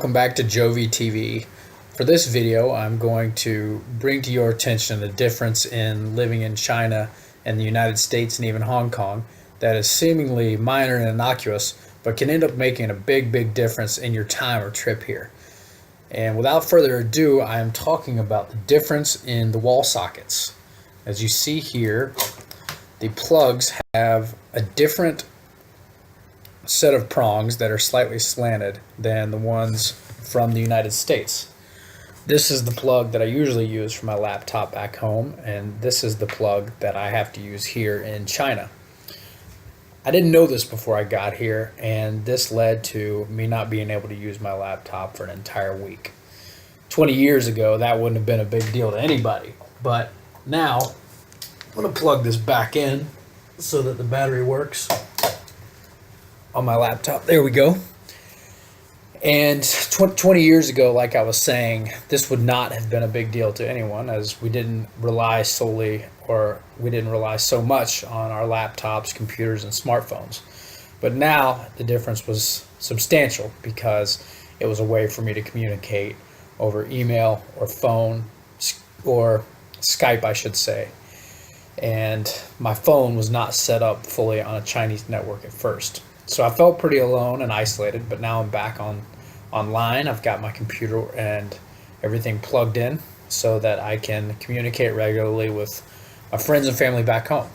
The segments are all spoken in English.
welcome back to Jovi TV. For this video, I'm going to bring to your attention the difference in living in China and the United States and even Hong Kong that is seemingly minor and innocuous, but can end up making a big difference in your time or trip here. And without further ado, I am talking about the difference in the wall sockets. As you see here, the plugs have a different set of prongs that are slightly slanted than the ones from the United States. This is the plug that I usually use for my laptop back home, and this is the plug that I have to use here in China. I didn't know this before I got here, and this led to me not being able to use my laptop for an entire week. 20 years ago, that wouldn't have been a big deal to anybody, but now I'm going to plug this back in so that the battery works on my laptop. There we go. And 20 years ago, like I was saying, this would not have been a big deal to anyone, as we didn't rely so much on our laptops, computers, and smartphones. But now the difference was substantial because it was a way for me to communicate over email or phone or Skype, I should say. And my phone was not set up fully on a Chinese network at first. So I felt pretty alone and isolated, but now I'm back online. I've got my computer and everything plugged in so that I can communicate regularly with my friends and family back home.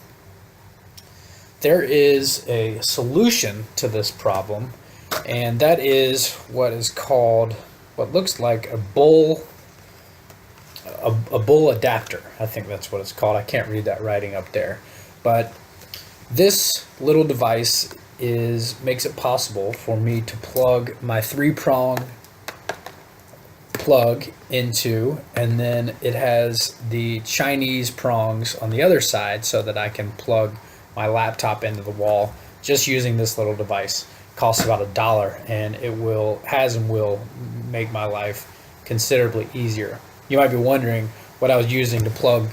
There is a solution to this problem, and that is what looks like a bull adapter. I think that's what it's called. I can't read that writing up there. But this little device makes it possible for me to plug my 3-prong plug into, and then it has the Chinese prongs on the other side so that I can plug my laptop into the wall just using this little device. It costs about $1, and it will make my life considerably easier. You might be wondering what I was using to plug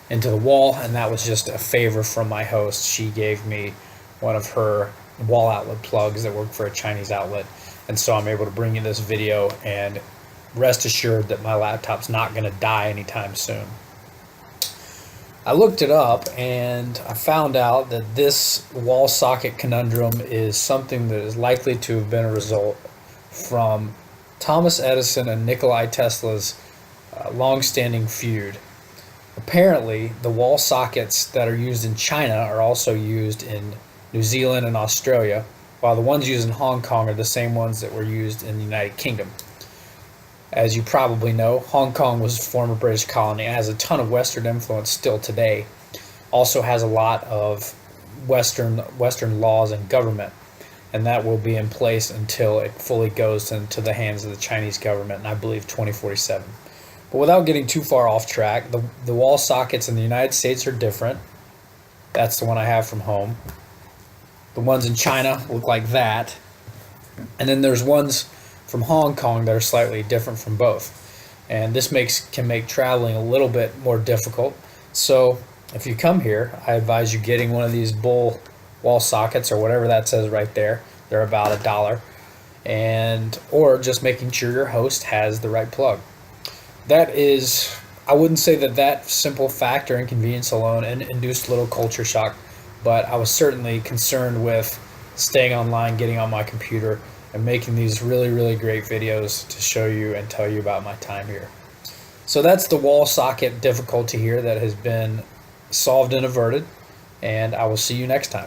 into the wall, and that was just a favor from my host. She gave me one of her wall outlet plugs that work for a Chinese outlet, and so I'm able to bring you this video and rest assured that my laptop's not going to die anytime soon. I looked it up and I found out that this wall socket conundrum is something that is likely to have been a result from Thomas Edison and Nikola Tesla's long-standing feud. Apparently, the wall sockets that are used in China are also used in New Zealand and Australia, while the ones used in Hong Kong are the same ones that were used in the United Kingdom. As you probably know, Hong Kong was a former British colony and has a ton of Western influence still today. Also has a lot of Western laws and government, and that will be in place until it fully goes into the hands of the Chinese government, and I believe 2047. But without getting too far off track, the wall sockets in the United States are different. That's the one I have from home. The ones in China look like that. And then there's ones from Hong Kong that are slightly different from both. And this can make traveling a little bit more difficult. So if you come here, I advise you getting one of these bull wall sockets or whatever that says right there. They're about $1. Or just making sure your host has the right plug. I wouldn't say that simple fact or inconvenience alone induced a little culture shock, but I was certainly concerned with staying online, getting on my computer, and making these really great videos to show you and tell you about my time here. So that's the wall socket difficulty here that has been solved and averted, and I will see you next time.